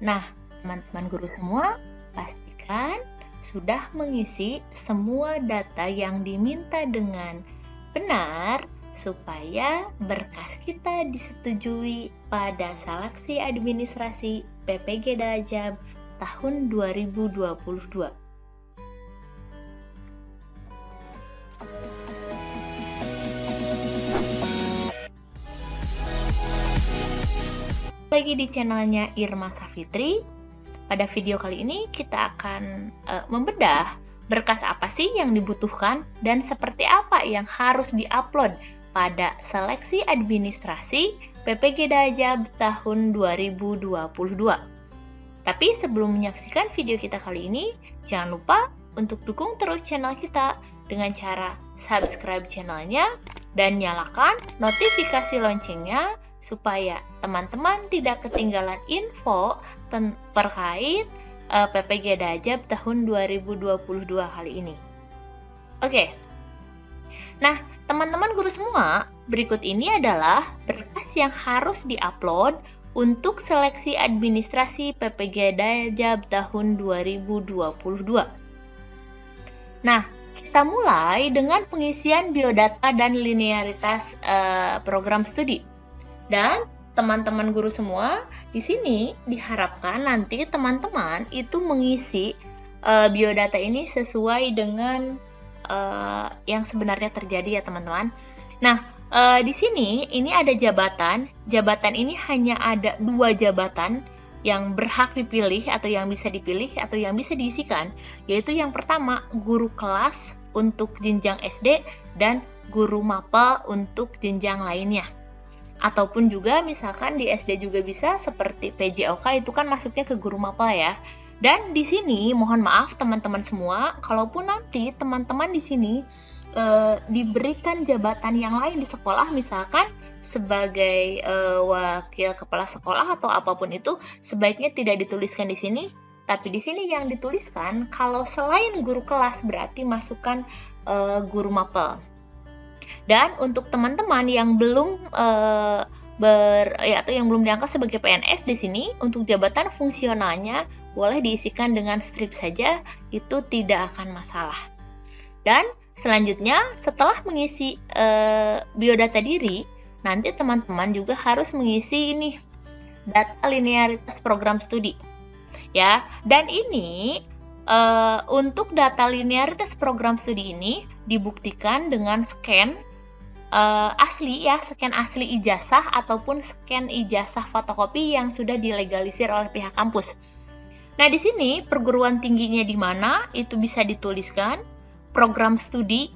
Nah, teman-teman guru semua, pastikan sudah mengisi semua data yang diminta dengan benar supaya berkas kita disetujui pada seleksi administrasi PPG Dajab tahun 2022. Lagi di channelnya Irma Kafitri. Pada video kali ini kita akan membedah berkas apa sih yang dibutuhkan dan seperti apa yang harus diupload pada seleksi administrasi PPG Dajab tahun 2022. Tapi sebelum menyaksikan video kita kali ini, jangan lupa untuk dukung terus channel kita dengan cara subscribe channelnya dan nyalakan notifikasi loncengnya supaya teman-teman tidak ketinggalan info terkait PPG Dajab tahun 2022 kali ini. Oke. Nah, teman-teman guru semua, berikut ini adalah berkas yang harus diupload untuk seleksi administrasi PPG Dajab tahun 2022. Nah, kita mulai dengan pengisian biodata dan linearitas program studi. Dan teman-teman guru semua, di sini diharapkan nanti teman-teman itu mengisi biodata ini sesuai dengan yang sebenarnya terjadi ya teman-teman. Nah, di sini ini ada jabatan. Jabatan ini hanya ada 2 jabatan yang berhak dipilih atau yang bisa dipilih atau yang bisa diisikan, yaitu yang pertama guru kelas untuk jenjang SD dan guru mapel untuk jenjang lainnya. Ataupun juga misalkan di SD juga bisa seperti PJOK itu kan masuknya ke guru mapel ya. Dan di sini mohon maaf teman-teman semua, kalaupun nanti teman-teman di sini diberikan jabatan yang lain di sekolah, misalkan sebagai wakil kepala sekolah atau apapun itu, sebaiknya tidak dituliskan di sini. Tapi di sini yang dituliskan kalau selain guru kelas berarti masukkan guru mapel. Dan untuk teman-teman yang belum atau yang belum diangkat sebagai PNS di sini, untuk jabatan fungsionalnya boleh diisikan dengan strip saja, itu tidak akan masalah. Dan selanjutnya setelah mengisi biodata diri, nanti teman-teman juga harus mengisi ini data linearitas program studi. Ya, dan ini untuk data linearitas program studi ini dibuktikan dengan scan scan asli ijazah ataupun scan ijazah fotokopi yang sudah dilegalisir oleh pihak kampus. Nah, di sini perguruan tingginya di mana itu bisa dituliskan, program studi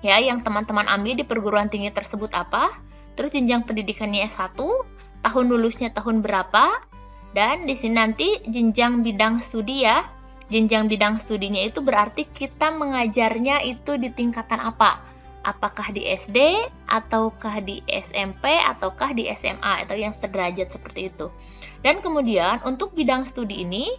ya yang teman-teman ambil di perguruan tinggi tersebut apa, terus jenjang pendidikannya S1, tahun lulusnya tahun berapa, dan di sini nanti jenjang bidang studi ya. Jenjang bidang studinya itu berarti kita mengajarnya itu di tingkatan apa? Apakah di SD, ataukah di SMP, ataukah di SMA, atau yang sederajat seperti itu. Dan kemudian untuk bidang studi ini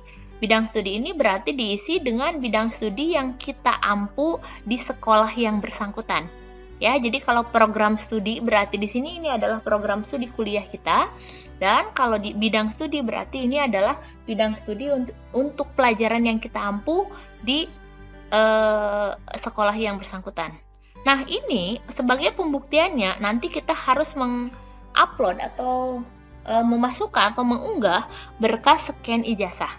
berarti diisi dengan bidang studi yang kita ampu di sekolah yang bersangkutan. Ya, jadi kalau program studi berarti di sini ini adalah program studi kuliah kita. Dan kalau di bidang studi berarti ini adalah bidang studi untuk pelajaran yang kita ampu di sekolah yang bersangkutan. Nah, ini sebagai pembuktiannya nanti kita harus mengupload atau memasukkan atau mengunggah berkas scan ijazah.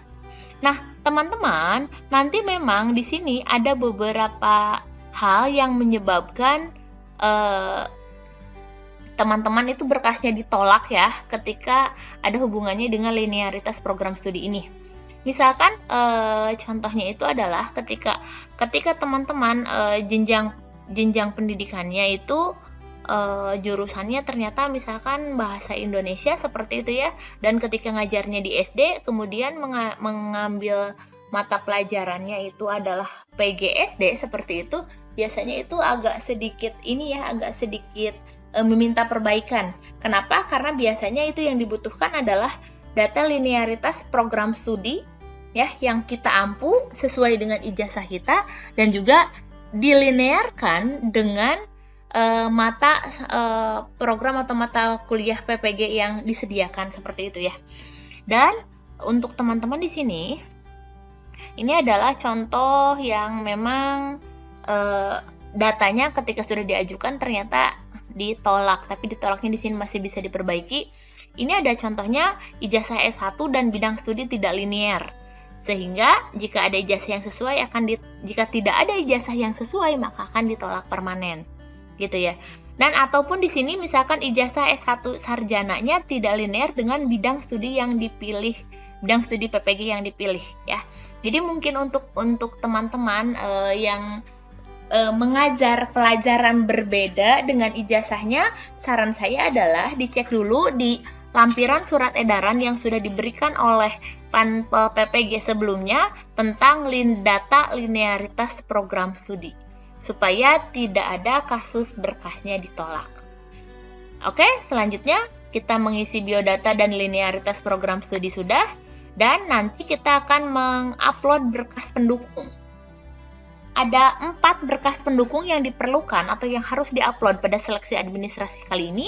Nah, teman-teman, nanti memang di sini ada beberapa hal yang menyebabkan teman-teman itu berkasnya ditolak ya ketika ada hubungannya dengan linearitas program studi ini. Misalkan contohnya itu adalah ketika teman-teman jenjang pendidikannya itu jurusannya ternyata misalkan bahasa Indonesia seperti itu ya, dan ketika ngajarnya di SD kemudian mengambil mata pelajarannya itu adalah PGSD seperti itu, biasanya itu agak sedikit meminta perbaikan. Kenapa? Karena biasanya itu yang dibutuhkan adalah data linearitas program studi ya yang kita ampu sesuai dengan ijazah kita dan juga dilinearkan dengan mata program atau mata kuliah PPG yang disediakan seperti itu ya. Dan untuk teman-teman di sini, ini adalah contoh yang memang datanya ketika sudah diajukan ternyata ditolak, tapi ditolaknya di sini masih bisa diperbaiki. Ini ada contohnya ijazah S1 dan bidang studi tidak linear. Sehingga jika ada ijazah yang sesuai jika tidak ada ijazah yang sesuai maka akan ditolak permanen. Gitu ya. Dan ataupun di sini misalkan ijazah S1 sarjananya tidak linear dengan bidang studi yang dipilih, bidang studi PPG yang dipilih ya. Jadi mungkin untuk teman-teman yang mengajar pelajaran berbeda dengan ijazahnya, saran saya adalah dicek dulu di lampiran surat edaran yang sudah diberikan oleh Panpel PPG sebelumnya tentang data linearitas program studi, supaya tidak ada kasus berkasnya ditolak. Oke, selanjutnya kita mengisi biodata dan linearitas program studi sudah, dan nanti kita akan mengupload berkas pendukung. Ada 4 berkas pendukung yang diperlukan atau yang harus diupload pada seleksi administrasi kali ini,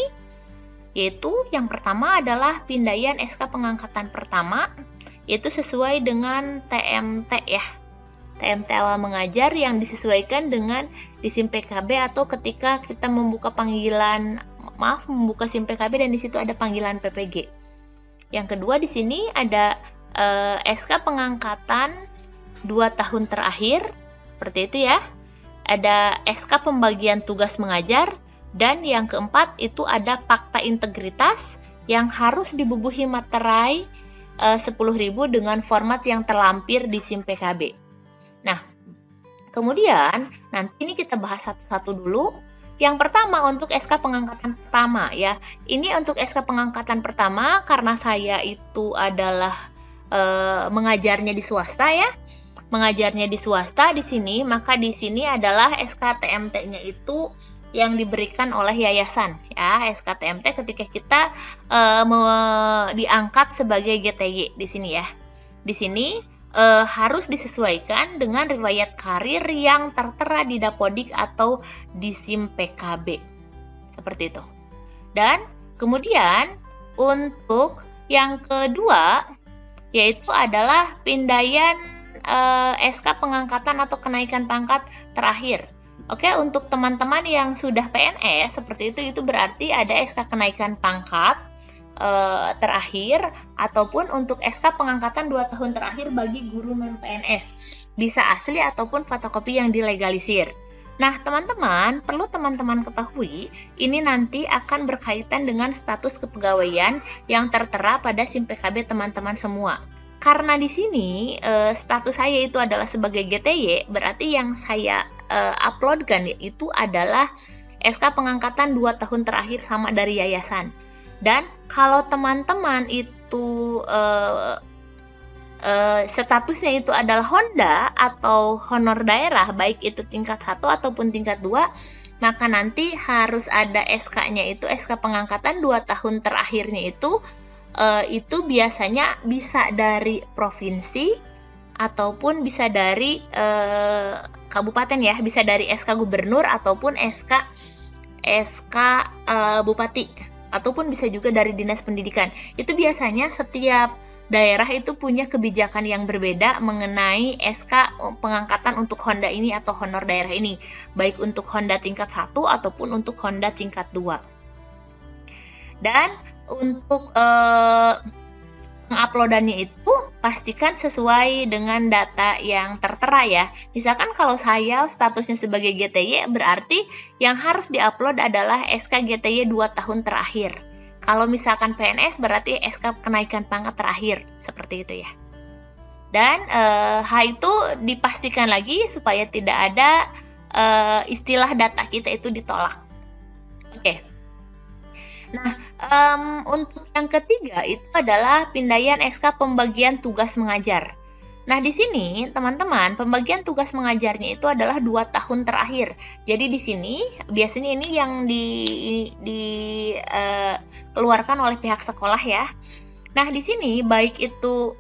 yaitu yang pertama adalah pindaian SK pengangkatan pertama, yaitu sesuai dengan TMT ya, TMT awal mengajar yang disesuaikan dengan di SIM PKB atau ketika kita membuka SIM PKB dan di situ ada panggilan PPG. Yang kedua di sini ada SK pengangkatan 2 tahun terakhir, seperti itu ya. Ada SK pembagian tugas mengajar, dan yang keempat itu ada fakta integritas yang harus dibubuhi materai 10.000 dengan format yang terlampir di SIM PKB. Nah, kemudian nanti ini kita bahas satu-satu dulu. Yang pertama untuk SK pengangkatan pertama ya. Ini untuk SK pengangkatan pertama karena saya itu adalah mengajarnya di swasta ya. Mengajarnya di swasta di sini, maka di sini adalah SKTMT-nya itu yang diberikan oleh yayasan ya. SKTMT ketika kita diangkat sebagai GTY di sini ya. Di sini harus disesuaikan dengan riwayat karir yang tertera di Dapodik atau di SIM PKB. Seperti itu. Dan kemudian untuk yang kedua yaitu adalah pindaian SK pengangkatan atau kenaikan pangkat terakhir. Oke, untuk teman-teman yang sudah PNS seperti itu berarti ada SK kenaikan pangkat terakhir ataupun untuk SK pengangkatan 2 tahun terakhir bagi guru non PNS. Bisa asli ataupun fotokopi yang dilegalisir. Nah, teman-teman, perlu teman-teman ketahui, ini nanti akan berkaitan dengan status kepegawaian yang tertera pada SIM PKB teman-teman semua. Karena di sini status saya itu adalah sebagai GTY, berarti yang saya uploadkan itu adalah SK pengangkatan 2 tahun terakhir sama dari yayasan. Dan kalau teman-teman itu statusnya itu adalah Honda atau honor daerah, baik itu tingkat 1 ataupun tingkat 2, maka nanti harus ada SK-nya itu, SK pengangkatan 2 tahun terakhirnya itu biasanya bisa dari provinsi ataupun bisa dari kabupaten ya, bisa dari SK gubernur ataupun SK bupati ataupun bisa juga dari dinas pendidikan. Itu biasanya setiap daerah itu punya kebijakan yang berbeda mengenai SK pengangkatan untuk Honda ini atau honor daerah ini, baik untuk Honda tingkat 1 ataupun untuk Honda tingkat 2. Dan untuk penguploadannya itu pastikan sesuai dengan data yang tertera ya. Misalkan kalau saya statusnya sebagai GTY, berarti yang harus diupload adalah SK GTY 2 tahun terakhir. Kalau misalkan PNS berarti SK kenaikan pangkat terakhir, seperti itu ya. Dan hal itu dipastikan lagi supaya tidak ada istilah data kita itu ditolak. Oke. Nah, untuk yang ketiga itu adalah pindaian SK pembagian tugas mengajar. Nah, di sini teman-teman, pembagian tugas mengajarnya itu adalah 2 tahun terakhir. Jadi di sini biasanya ini yang dikeluarkan oleh pihak sekolah ya. Nah, di sini baik itu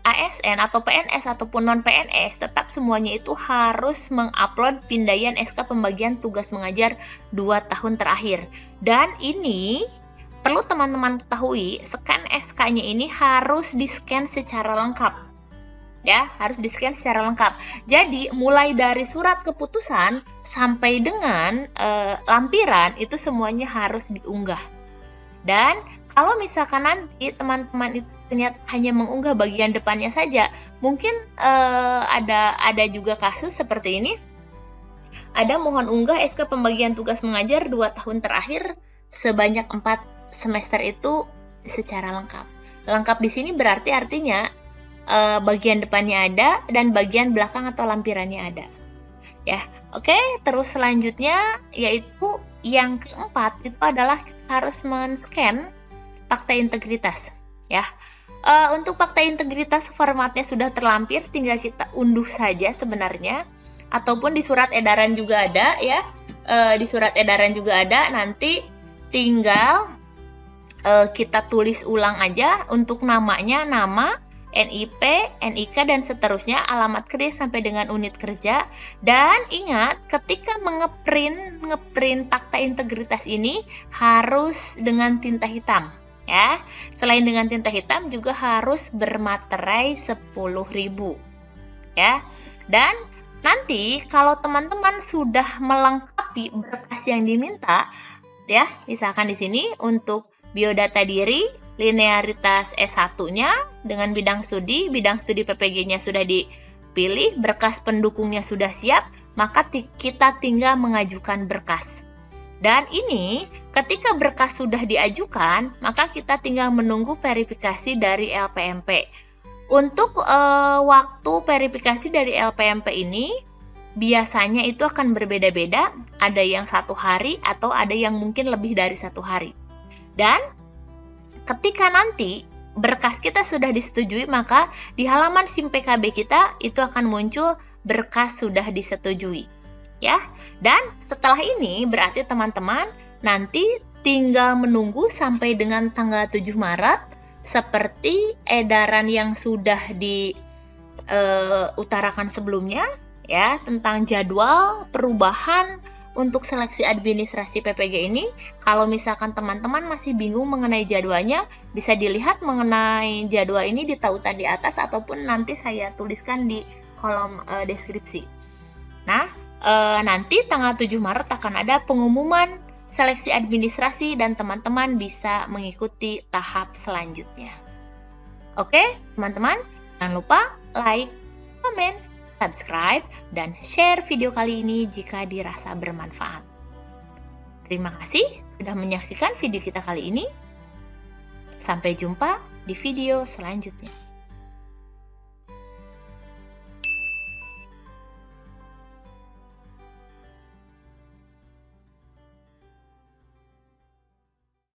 ASN atau PNS ataupun non PNS, tetap semuanya itu harus mengupload pindaian SK pembagian tugas mengajar 2 tahun terakhir. Dan ini perlu teman-teman ketahui, scan SK-nya ini harus di-scan secara lengkap. Ya, harus di-scan secara lengkap. Jadi, mulai dari surat keputusan sampai dengan lampiran itu semuanya harus diunggah. Dan kalau misalkan nanti teman-teman itu ternyata hanya mengunggah bagian depannya saja, mungkin ada juga kasus seperti ini. Ada mohon unggah SK pembagian tugas mengajar 2 tahun terakhir sebanyak 4 semester itu secara lengkap. Lengkap di sini berarti artinya bagian depannya ada dan bagian belakang atau lampirannya ada. Ya, oke. Terus selanjutnya yaitu yang keempat itu adalah harus men-scan fakta integritas. Ya, untuk fakta integritas formatnya sudah terlampir, tinggal kita unduh saja sebenarnya. Ataupun di surat edaran juga ada ya. Di surat edaran juga ada. Nanti tinggal kita tulis ulang aja untuk namanya, nama, NIP, NIK, dan seterusnya, alamat kerja sampai dengan unit kerja. Dan ingat, ketika ngeprint fakta integritas ini harus dengan tinta hitam. Ya, selain dengan tinta hitam juga harus bermaterai 10.000. Ya, dan nanti kalau teman-teman sudah melengkapi berkas yang diminta, ya, misalkan di sini untuk biodata diri, linearitas S1-nya dengan bidang studi PPG-nya sudah dipilih, berkas pendukungnya sudah siap, maka kita tinggal mengajukan berkas. Dan ini ketika berkas sudah diajukan, maka kita tinggal menunggu verifikasi dari LPMP. Untuk waktu verifikasi dari LPMP ini biasanya itu akan berbeda-beda, ada yang 1 hari atau ada yang mungkin lebih dari 1 hari. Dan ketika nanti berkas kita sudah disetujui, maka di halaman SIM PKB kita itu akan muncul berkas sudah disetujui. Ya, dan setelah ini berarti teman-teman nanti tinggal menunggu sampai dengan tanggal 7 Maret seperti edaran yang sudah diutarakan sebelumnya ya, tentang jadwal perubahan untuk seleksi administrasi PPG ini. Kalau misalkan teman-teman masih bingung mengenai jadwalnya, bisa dilihat mengenai jadwal ini di tautan di atas ataupun nanti saya tuliskan di kolom deskripsi. Nah, nanti tanggal 7 Maret akan ada pengumuman seleksi administrasi dan teman-teman bisa mengikuti tahap selanjutnya. Oke, teman-teman, jangan lupa like, komen, subscribe, dan share video kali ini jika dirasa bermanfaat. Terima kasih sudah menyaksikan video kita kali ini. Sampai jumpa di video selanjutnya.